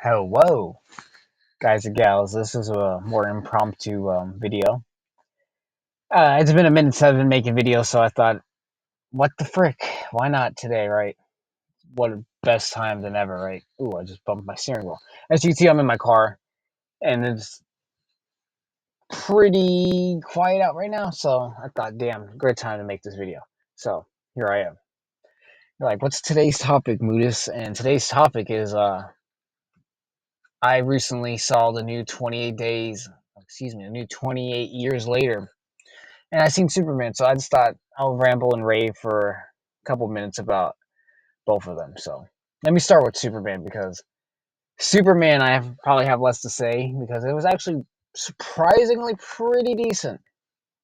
Hello, guys and gals. This is a more impromptu video. It's been a minute since I've been making videos, so I thought, what the frick? Why not today, right? What a best time than ever, right? Ooh, I just bumped my steering wheel. As you can see, I'm in my car, and it's pretty quiet out right now, so I thought, damn, great time to make this video. So, here I am. You're like, what's today's topic, Mòodas? And today's topic is, I recently saw the new 28 days, the new 28 years later. And I seen Superman, so I just thought I'll ramble and rave for a couple minutes about both of them. So let me start with Superman because Superman probably have less to say because it was actually surprisingly pretty decent,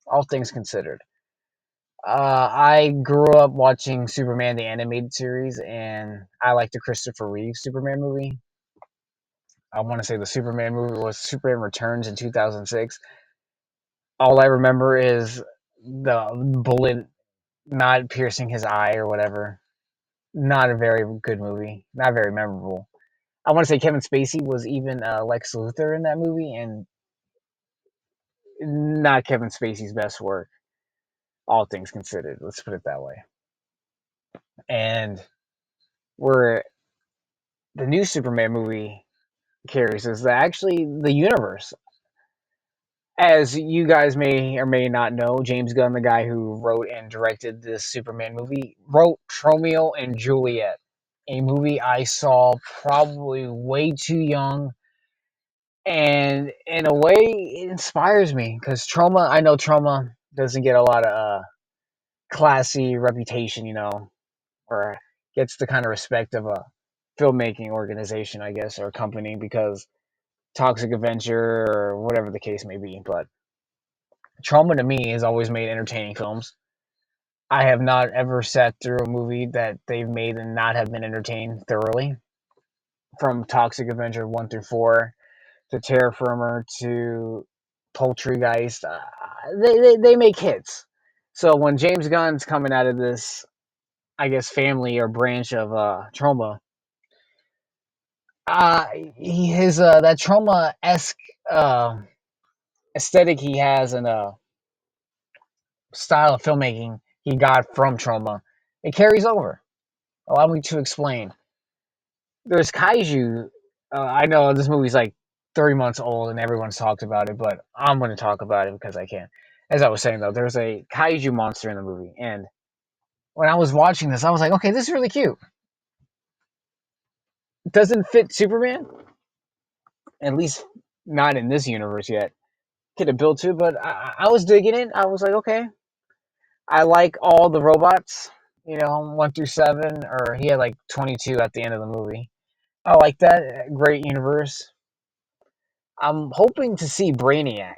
all things considered. I grew up watching Superman the animated series, and I like the Christopher Reeve Superman movie. I want to say the Superman movie was Superman Returns in 2006. All I remember is the bullet not piercing his eye or whatever. Not a very good movie. Not very memorable. I want to say Kevin Spacey was even Lex Luthor in that movie, and not Kevin Spacey's best work, all things considered. Let's put it that way. And where the new Superman movie carries is that actually the universe. As you guys may or may not know, James Gunn, the guy who wrote and directed this Superman movie, wrote Romeo and Juliet, a movie I saw probably way too young, and in a way, it inspires me because I know Trauma doesn't get a lot of classy reputation, or gets the kind of respect of a filmmaking organization, I guess, or company because Toxic Avenger or whatever the case may be. But Trauma to me has always made entertaining films. I have not ever sat through a movie that they've made and not have been entertained thoroughly. From Toxic Avenger 1 through 4 to Terra Firma to Poultrygeist, they make hits. So when James Gunn's coming out of this, I guess, family or branch of Trauma, his that Trauma esque uh, aesthetic he has and style of filmmaking he got from Trauma, it carries over. Allow me to explain. There's kaiju. I know this movie's like 30 months old and everyone's talked about it, but I'm going to talk about it because I can. As I was saying though, there's a kaiju monster in the movie, and when I was watching this, I was like, okay, this is really cute. It doesn't fit Superman, at least not in this universe yet. Could have built to, but I was digging it. I was like, okay, I like all the robots. 1 through 7, or he had like 22 at the end of the movie. I like that. Great universe. I'm hoping to see Brainiac.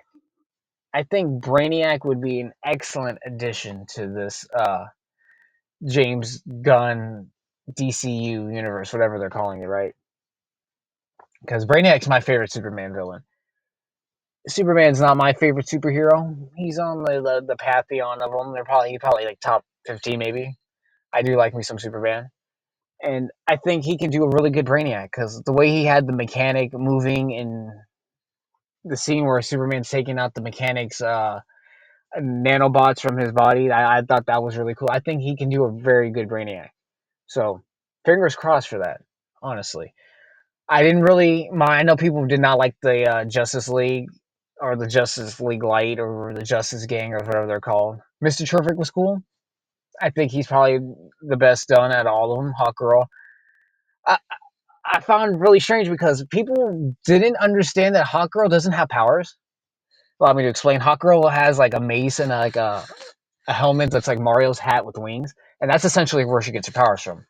I think Brainiac would be an excellent addition to this James Gunn DCU universe, whatever they're calling it, right? Because Brainiac's my favorite Superman villain. Superman's not my favorite superhero. He's on the pantheon of them. He probably like top 15 maybe. I do like me some Superman, and I think he can do a really good Brainiac because the way he had the mechanic moving in the scene where Superman's taking out the mechanics nanobots from his body. I thought that was really cool. I think he can do a very good Brainiac. So fingers crossed for that. Honestly, I didn't really mind. I know people did not like the Justice League or the Justice League Light or the Justice Gang or whatever they're called. Mr. Terrific was cool. I think he's probably the best done at all of them. Hawkgirl. I, I found really strange because people didn't understand that Hawkgirl doesn't have powers. Allow me to explain. Hawkgirl has like a mace and a helmet that's like Mario's hat with wings, and that's essentially where she gets her powers from.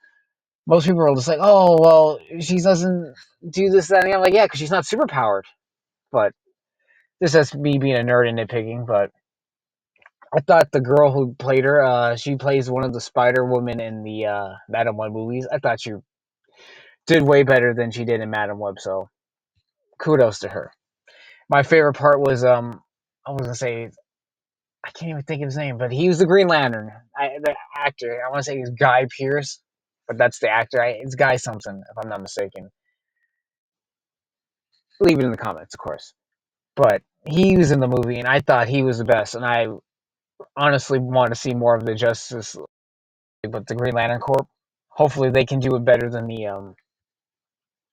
Most people are just like, "Oh, well, she doesn't do this, that." And I'm like, "Yeah, because she's not super powered." But this is me being a nerd and nitpicking. But I thought the girl who played her, she plays one of the Spider Woman in the Madam Web movies. I thought she did way better than she did in Madam Web. So kudos to her. My favorite part was I was gonna say I can't even think of his name, but he was the Green Lantern. The actor. I want to say he's Guy Pearce, but that's the actor. It's Guy something, if I'm not mistaken. leave it in the comments, of course. But he was in the movie, and I thought he was the best. And I honestly want to see more of the Justice League, but the Green Lantern Corps. Hopefully, they can do it better than the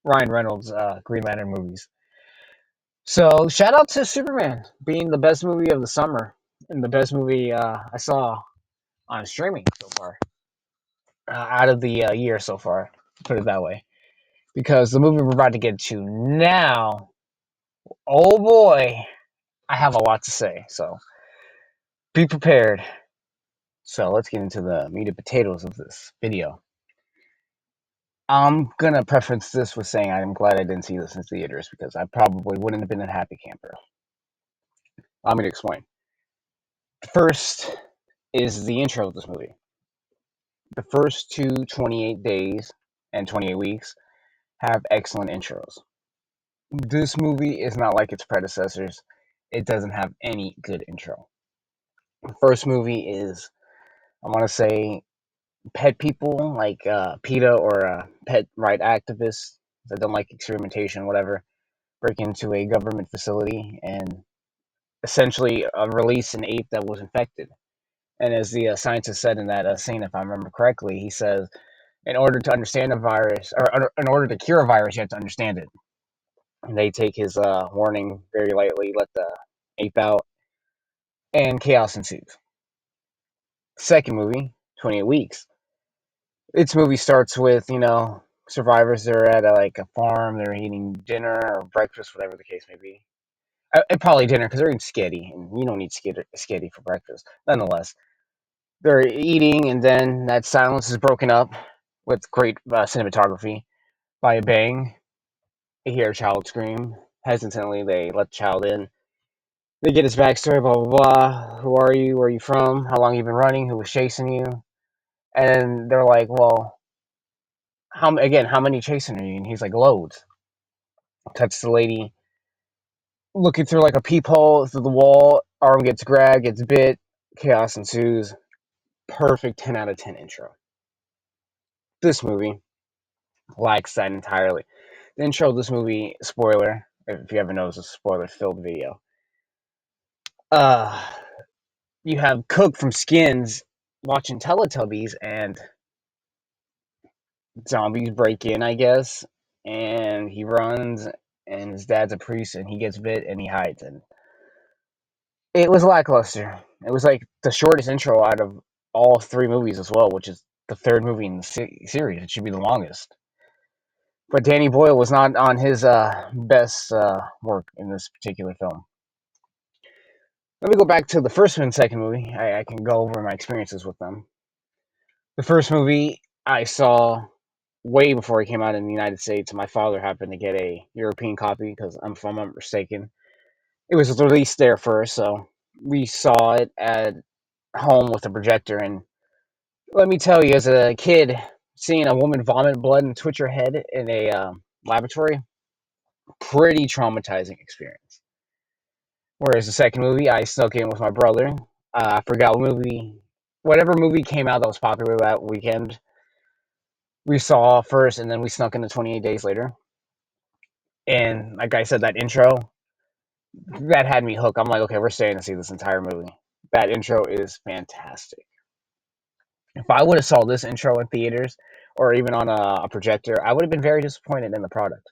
Ryan Reynolds Green Lantern movies. So shout out to Superman being the best movie of the summer and the best movie I saw on streaming so far out of the year so far. Put it that way, because the movie we're about to get to now, oh boy, I have a lot to say. So be prepared. So let's get into the meat and potatoes of this video. I'm gonna preference this with saying I'm glad I didn't see this in theaters because I probably wouldn't have been a happy camper. I'm gonna explain. First is the intro of this movie. The first 28 days and 28 weeks have excellent intros. This movie is not like its predecessors. It doesn't have any good intro. The first movie is, I want to say, pet people like PETA or pet right activists that don't like experimentation, whatever, break into a government facility and essentially release an ape that was infected. And as the scientist said in that scene, if I remember correctly, he says, in order to understand a virus, or in order to cure a virus, you have to understand it. And they take his warning very lightly, let the ape out, and chaos ensues. Second movie, 28 Weeks. Its movie starts with, survivors. They're at like a farm. They're eating dinner or breakfast, whatever the case may be. Probably dinner because they're eating sketty, and you don't need sketty for breakfast. Nonetheless, they're eating, and then that silence is broken up with great cinematography by a bang. They hear a child scream. Hesitantly, they let the child in. They get his backstory, blah, blah, blah. Who are you? Where are you from? How long you been running? Who was chasing you? And they're like, well, how many chasing are you? And he's like, loads. Cuts the lady looking through like a peephole through the wall. Arm gets grabbed, gets bit. Chaos ensues. Perfect 10 out of 10 intro. This movie lacks that entirely. The intro of this movie, spoiler, if you haven't noticed, it's a spoiler-filled video. Uh, you have Cook from Skins watching Teletubbies, and zombies break in, I guess, and he runs, and his dad's a priest, and he gets bit, and he hides. And it was lackluster. It was like the shortest intro out of all three movies as well, which is the third movie in the series. It should be the longest. But Danny Boyle was not on his best work in this particular film. Let me go back to the first and second movie. I can go over my experiences with them. The first movie I saw way before it came out in the United States. My father happened to get a European copy because, if I'm not mistaken, it was released there first. So we saw it at home with a projector. And let me tell you, as a kid, seeing a woman vomit blood and twitch her head in a laboratory, pretty traumatizing experience. Whereas the second movie, I snuck in with my brother. I forgot whatever movie came out that was popular that weekend, we saw first, and then we snuck into 28 Days Later. And like I said, that intro, that had me hooked. I'm like, okay, we're staying to see this entire movie. That intro is fantastic. If I would have saw this intro in theaters or even on a projector, I would have been very disappointed in the product.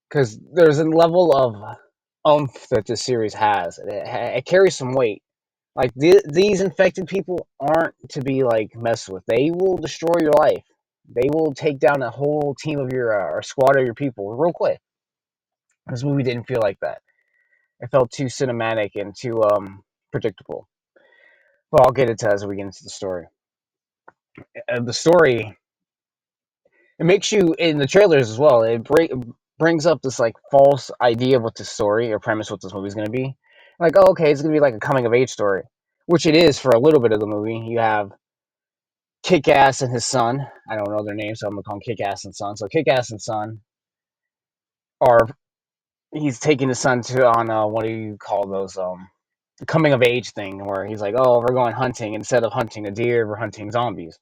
Because there's a level of oomph that this series has. It carries some weight. Like these infected people aren't to be like messed with. They will destroy your life. They will take down a whole team of your or squad of your people real quick. This movie didn't feel like that. It felt too cinematic and too predictable. But I'll get into as we get into the story. The story, it makes you in the trailers as well. It brings up this like false idea of what the story or premise what this movie is going to be. Like, oh, okay, it's going to be like a coming of age story, which it is for a little bit of the movie. You have Kick Ass and his son. I don't know their names, so I'm gonna call him Kick Ass and Son. So Kick Ass and Son are he's taking his son to on what do you call those coming of age thing where he's like, oh, we're going hunting. Instead of hunting a deer, we're hunting zombies.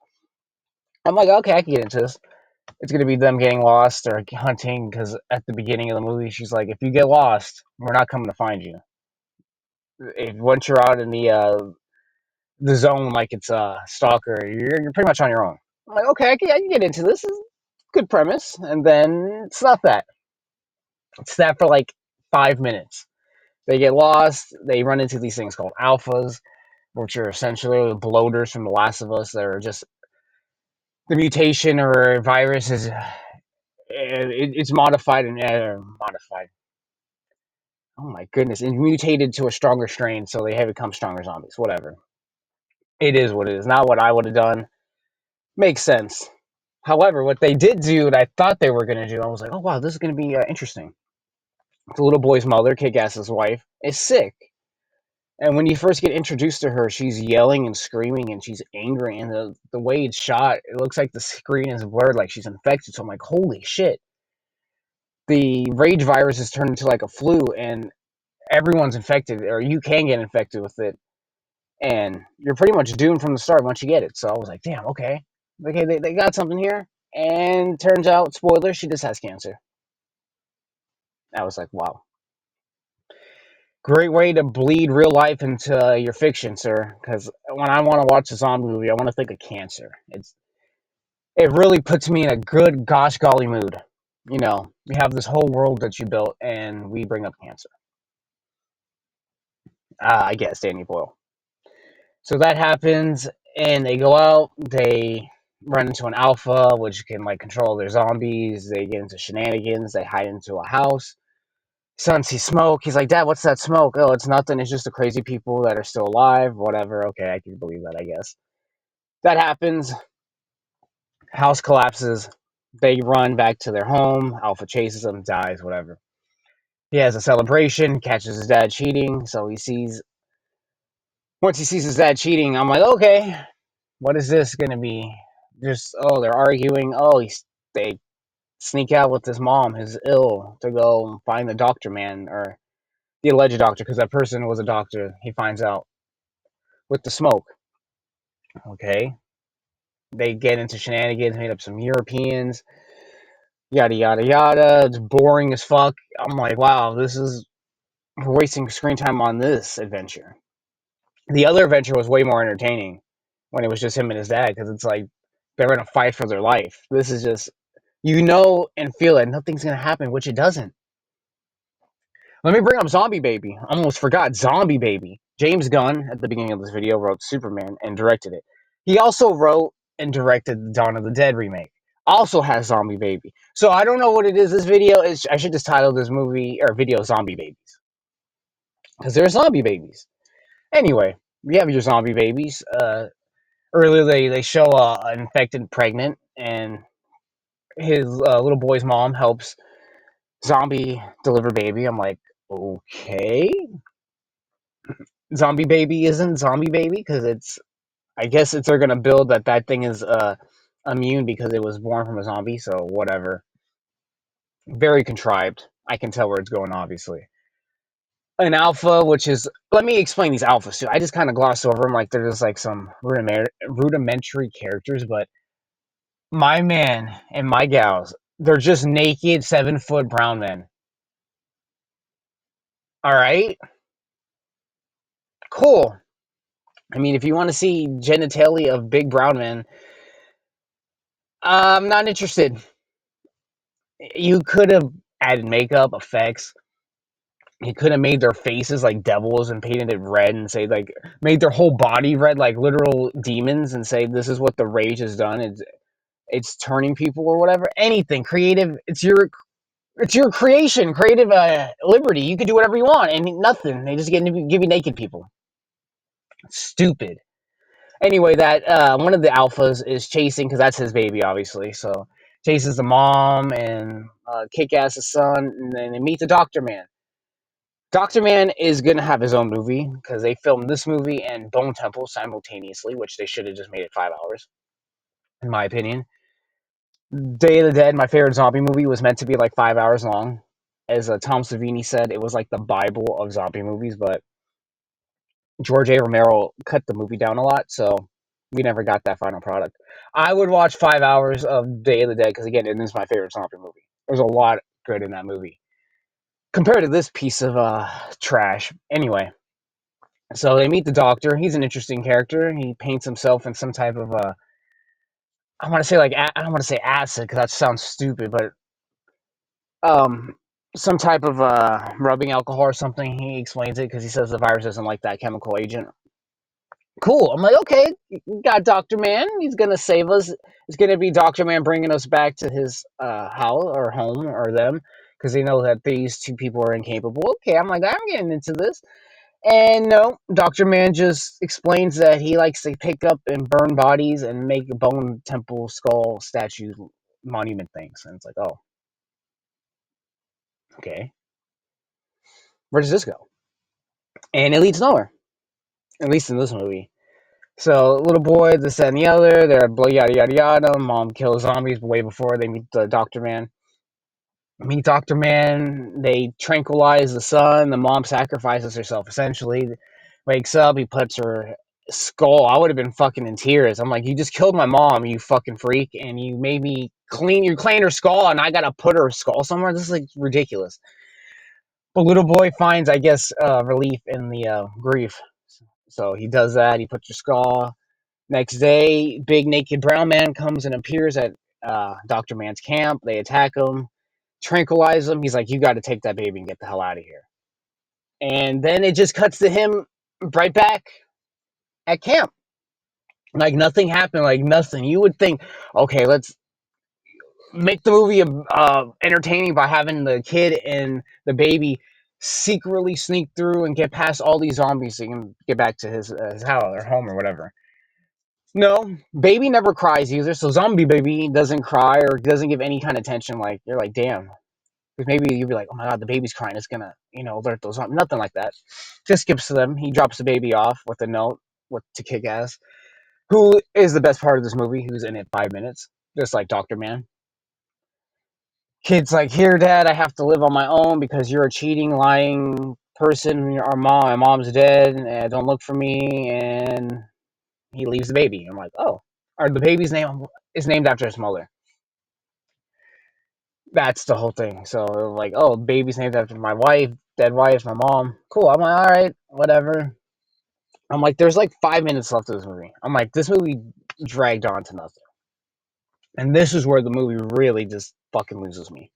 I'm like, okay, I can get into this. It's going to be them getting lost or hunting because at the beginning of the movie, she's like, if you get lost, we're not coming to find you. Once you're out in the zone, like it's a stalker, you're pretty much on your own. I'm like, okay, I can get into this. This is a good premise. And then it's not that. It's that for like 5 minutes. They get lost. They run into these things called alphas, which are essentially bloaters from The Last of Us that are just the mutation or virus is it's modified and modified. Oh my goodness! It mutated to a stronger strain, so they have become stronger zombies. Whatever. It is what it is. Not what I would have done. Makes sense. However, what they did do, that I thought they were going to do, I was like, oh wow, this is going to be interesting. The little boy's mother, Kick-Ass's wife, is sick. And when you first get introduced to her, she's yelling and screaming and she's angry. And the way it's shot, it looks like the screen is blurred, like she's infected. So I'm like, holy shit. The rage virus has turned into like a flu and everyone's infected, or you can get infected with it. And you're pretty much doomed from the start once you get it. So I was like, damn, okay. Okay, they got something here. And turns out, spoiler, she just has cancer. I was like, wow. Great way to bleed real life into your fiction, sir. Because when I want to watch a zombie movie, I want to think of cancer. It really puts me in a good gosh golly mood. You know, you have this whole world that you built, and we bring up cancer. I guess Danny Boyle. So that happens, and they go out. They run into an alpha, which can like control their zombies. They get into shenanigans. They hide into a house. Son sees smoke. He's like, Dad, what's that smoke? Oh, it's nothing. It's just the crazy people that are still alive. Whatever. Okay, I can believe that, I guess. That happens. House collapses. They run back to their home. Alpha chases them, dies, whatever. He has a celebration, catches his dad cheating. So once he sees his dad cheating, I'm like, okay, what is this going to be? Just, oh, they're arguing. Oh, they sneak out with his mom, who's ill, to go find the doctor man, or the alleged doctor, because that person was a doctor. He finds out with the smoke. Okay. They get into shenanigans, made up some Europeans, yada, yada, yada. It's boring as fuck. I'm like, wow, we're wasting screen time on this adventure. The other adventure was way more entertaining when it was just him and his dad, because it's like they're in a fight for their life. This is just, and feel it. Nothing's going to happen, which it doesn't. Let me bring up Zombie Baby. I almost forgot. Zombie Baby. James Gunn, at the beginning of this video, wrote Superman and directed it. He also wrote and directed the Dawn of the Dead remake. Also has Zombie Baby. So I don't know what it is. This video is, I should just title this movie or video Zombie Babies. Because they're zombie babies. Anyway, we have your zombie babies. Earlier they show an infected pregnant, and his little boy's mom helps zombie deliver baby. I'm like, okay, zombie baby isn't zombie baby because I guess they're gonna build that thing is immune because it was born from a zombie. So whatever, very contrived. I can tell where it's going. Obviously, an alpha, which is, let me explain these alphas too. I just kind of glossed over them like they're just like some rudimentary characters, but my man and my gals, they're just naked 7 foot brown men. All right, cool. I mean, if you want to see genitalia of big brown men, I'm not interested. You could have added makeup, effects. You could have made their faces like devils and painted it red and say like made their whole body red like literal demons and say this is what the rage has done. It's turning people or whatever. Anything creative. It's your creation, creative liberty. You can do whatever you want and nothing. They just give you naked people. Stupid. Anyway, that one of the alphas is chasing because that's his baby, obviously. So chases the mom and Kick-Ass's son, and then they meet the Doctor Man. Doctor Man is gonna have his own movie because they filmed this movie and Bone Temple simultaneously, which they should have just made it 5 hours, in my opinion. Day of the Dead, my favorite zombie movie, was meant to be like 5 hours long. As Tom Savini said, it was like the Bible of zombie movies, but George A. Romero cut the movie down a lot, so We never got that final product. I would watch 5 hours of Day of the Dead because again, it is my favorite zombie movie. There's a lot good in that movie compared to this piece of trash. Anyway, so they meet the doctor. He's an interesting character. He paints himself in some type of I want to say like I don't want to say acid because that sounds stupid, but um some type of rubbing alcohol or something. He explains it because he says the virus doesn't like that chemical agent. Cool. I'm like, okay, we got Doctor Man. He's gonna save us. It's gonna be Doctor Man bringing us back to his house or home or them because they know that these two people are incapable. Okay, I'm like, I'm getting into this. And no, Dr. Man just explains that he likes to pick up and burn bodies and make bone temple skull statue monument things. And it's like, oh, okay. Where does this go? And it leads nowhere, at least in this movie. So, little boy, this, that, and the other, they're yada, yada, yada. Mom kills zombies way before they meet the Dr. Man. Meet Dr. Man, they tranquilize the son. The mom sacrifices herself, essentially. Wakes up, he puts her skull. I would have been fucking in tears. I'm like, you just killed my mom, you fucking freak, and you made me clean her skull, and I gotta put her skull somewhere? This is like ridiculous. But little boy finds, I guess, relief in the grief. So he does that, he puts her skull. Next day, big naked brown man comes and appears at Dr. Man's camp. They attack him, tranquilize him. He's like, you got to take that baby and get the hell out of here. And then it just cuts to him right back at camp. Like nothing happened, like nothing. You would think, okay, let's make the movie entertaining by having the kid and the baby secretly sneak through and get past all these zombies so he can get back to his house or home or whatever. No, baby never cries either. So zombie baby doesn't cry or doesn't give any kind of tension. Like you're like, damn. Because maybe you'd be like, oh my god, the baby's crying. It's gonna, alert those zombies. Nothing like that. Just skips to them. He drops the baby off with a note with to kick ass. Who is the best part of this movie? Who's in it 5 minutes? Just like Doctor Man. Kid's like, here, Dad, I have to live on my own because you're a cheating, lying person. My mom's dead, and don't look for me. And he leaves the baby. I'm like, oh, or the baby's name is named after his mother. That's the whole thing. So like, oh, baby's named after my wife, dead wife, my mom. Cool. I'm like, all right, whatever. I'm like, there's like 5 minutes left of this movie. I'm like, this movie dragged on to nothing. And this is where the movie really just fucking loses me.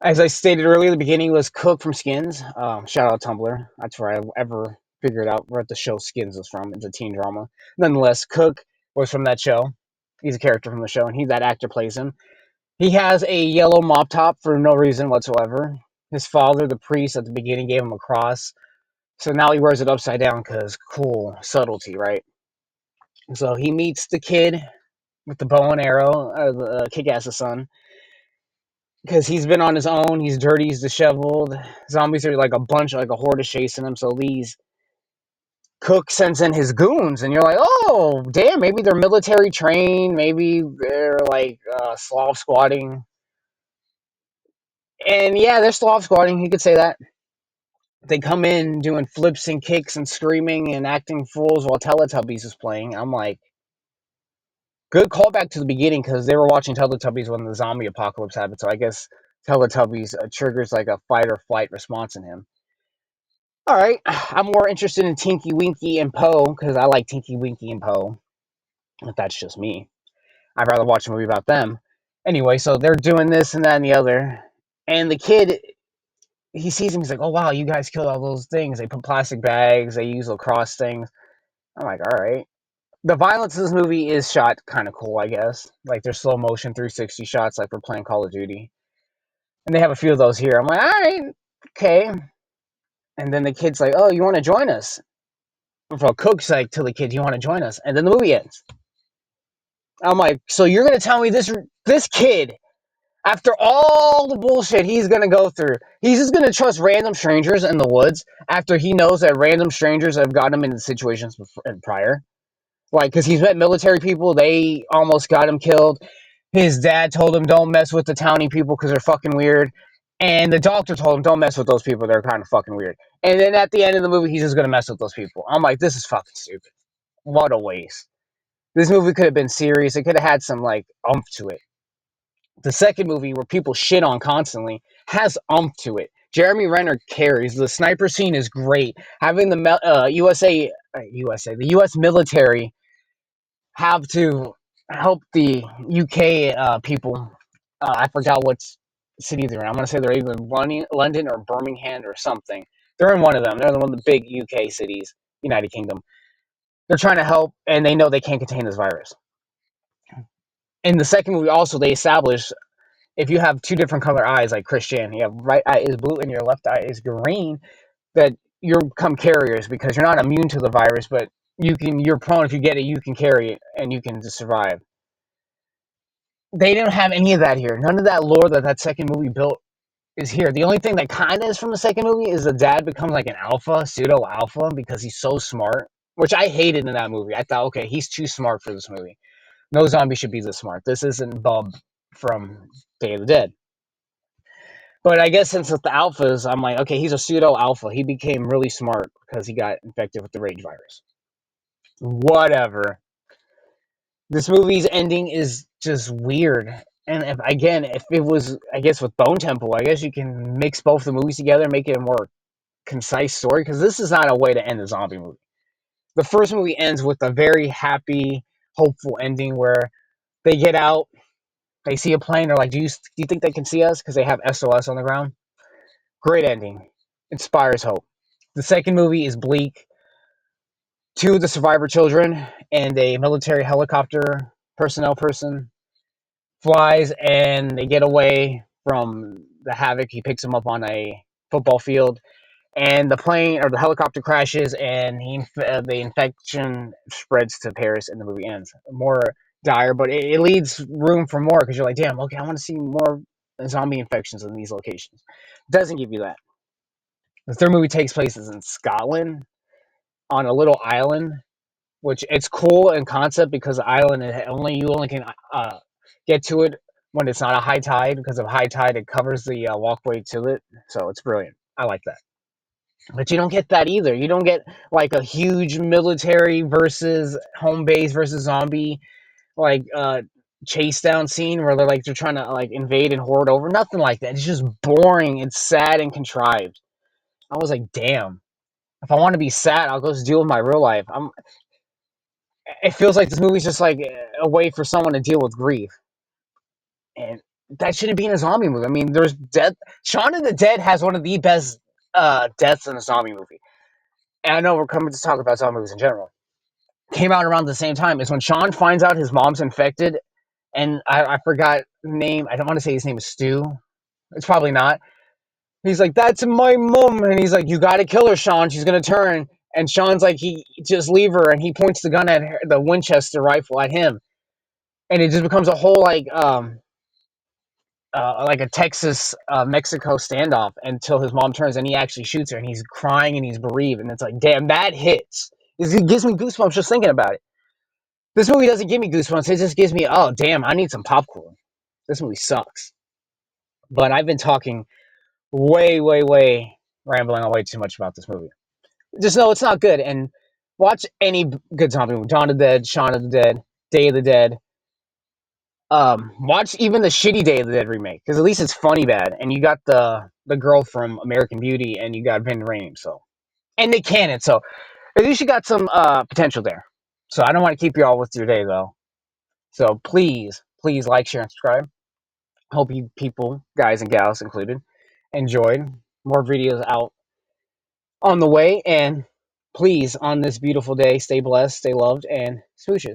As I stated earlier, the beginning was Cook from Skins. Shout out Tumblr. That's where I ever figured out where the show Skins is from. It's a teen drama. Nonetheless, Cook was from that show. He's a character from the show, and that actor plays him. He has a yellow mop top for no reason whatsoever. His father, the priest, at the beginning gave him a cross. So now he wears it upside down because cool, subtlety, right? So he meets the kid with the bow and arrow, the kick-ass son, because he's been on his own. He's dirty, he's disheveled. Zombies are like a bunch, like a horde is chasing him. So these Cook sends in his goons, and you're like, oh, damn, maybe they're military trained. Maybe they're like Slav squatting. And yeah, they're Slav squatting. You could say that. They come in doing flips and kicks and screaming and acting fools while Teletubbies is playing. I'm like, good callback to the beginning because they were watching Teletubbies when the zombie apocalypse happened. So I guess Teletubbies triggers like a fight or flight response in him. All right, I'm more interested in Tinky Winky and Poe because I like Tinky Winky and Poe. If that's just me, I'd rather watch a movie about them. Anyway, so they're doing this and that and the other, and the kid, he sees him. He's like, "Oh wow, you guys killed all those things. They put plastic bags. They use lacrosse things." I'm like, "All right." The violence in this movie is shot kind of cool, I guess. Like there's slow motion 360 shots, like we're playing Call of Duty, and they have a few of those here. I'm like, "All right, okay." And then the kid's like, "Oh, you want to join us?" Well, Cook's like to the kid, "Do you want to join us?" And then the movie ends. I'm like, "So you're gonna tell me this kid?" After all the bullshit he's gonna go through, he's just gonna trust random strangers in the woods after he knows that random strangers have gotten him into situations prior. Like, because he's met military people, they almost got him killed. His dad told him, don't mess with the townie people because they're fucking weird. And the doctor told him, don't mess with those people, they're kind of fucking weird. And then at the end of the movie, he's just gonna mess with those people. I'm like, this is fucking stupid. What a waste. This movie could have been serious. It could have had some like oomph to it. The second movie, where people shit on constantly, has oomph to it. Jeremy Renner carries. The sniper scene is great. Having the the U.S. military have to help the UK people. I forgot what city they're in. I'm gonna say they're either London or Birmingham or something. They're in one of them. They're in one of the big UK cities, United Kingdom. They're trying to help, and they know they can't contain this virus. In the second movie, also they establish if you have two different color eyes, like Christian, you have right eye is blue and your left eye is green, that you're become carriers because you're not immune to the virus, but you're prone if you get it, you can carry it and you can just survive. They didn't have any of that here. None of that lore that second movie built is here. The only thing that kind of is from the second movie is the dad becomes like an alpha, pseudo alpha, because he's so smart, which I hated in that movie. I thought, okay, he's too smart for this movie. No zombie should be this smart. This isn't Bub from Day of the Dead. But I guess since it's the alphas, I'm like, okay, he's a pseudo alpha. He became really smart because he got infected with the rage virus. Whatever. This movie's ending is just weird. And if it was, I guess with Bone Temple, I guess you can mix both the movies together and make it a more concise story, because this is not a way to end a zombie movie. The first movie ends with a very happy, hopeful ending where they get out, they see a plane, they're like, do you think they can see us? Because they have SOS on the ground. Great ending. Inspires hope. The second movie is bleak. Two of the survivor children and a military helicopter personnel person flies, and they get away from the havoc. He picks them up on a football field, and the plane or the helicopter crashes, and the infection spreads to Paris, and the movie ends. More dire, but it leaves room for more, because you're like, damn, okay, I want to see more zombie infections in these locations. Doesn't give you that. The third movie takes place in Scotland on a little island, which it's cool in concept because the island you only can get to it when it's not a high tide, because of high tide it covers the walkway to it. So it's brilliant. I like that. But you don't get that either. You don't get like a huge military versus home base versus zombie like chase down scene where they're trying to like invade and horde over. Nothing like that. It's just boring. It's sad and contrived. I was like, damn. If I want to be sad, I'll go just deal with my real life. It feels like this movie's just like a way for someone to deal with grief, and that shouldn't be in a zombie movie. I mean, there's death. Shaun of the Dead has one of the best deaths in a zombie movie. And I know we're coming to talk about zombie movies in general. Came out around the same time is when Sean finds out his mom's infected, and I forgot the name. I don't want to say his name is Stu. It's probably not. He's like, "That's my mom," and he's like, "You got to kill her, Sean. She's gonna turn." And Sean's like, "He just leave her," and he points the gun at her, the Winchester rifle at him, and it just becomes a whole like a Texas Mexico standoff until his mom turns and he actually shoots her, and he's crying and he's bereaved, and it's like, damn, that hits. It gives me goosebumps just thinking about it. This movie doesn't give me goosebumps. It just gives me, oh damn, I need some popcorn. This movie sucks. But I've been talking way rambling on way too much about this movie. Just know it's not good, and watch any good zombie movie: Dawn of the Dead, Shaun of the Dead, Day of the Dead. Watch even the shitty Day of the Dead remake, because at least it's funny bad, and you got the girl from American Beauty, and you got Vin Rames, so, and Nick Cannon, so at least you got some potential there. So I don't want to keep you all with your day though. So please like, share, and subscribe. Hope you people, guys and gals included, enjoyed. More videos out on the way, and please, on this beautiful day, stay blessed, stay loved, and smooches.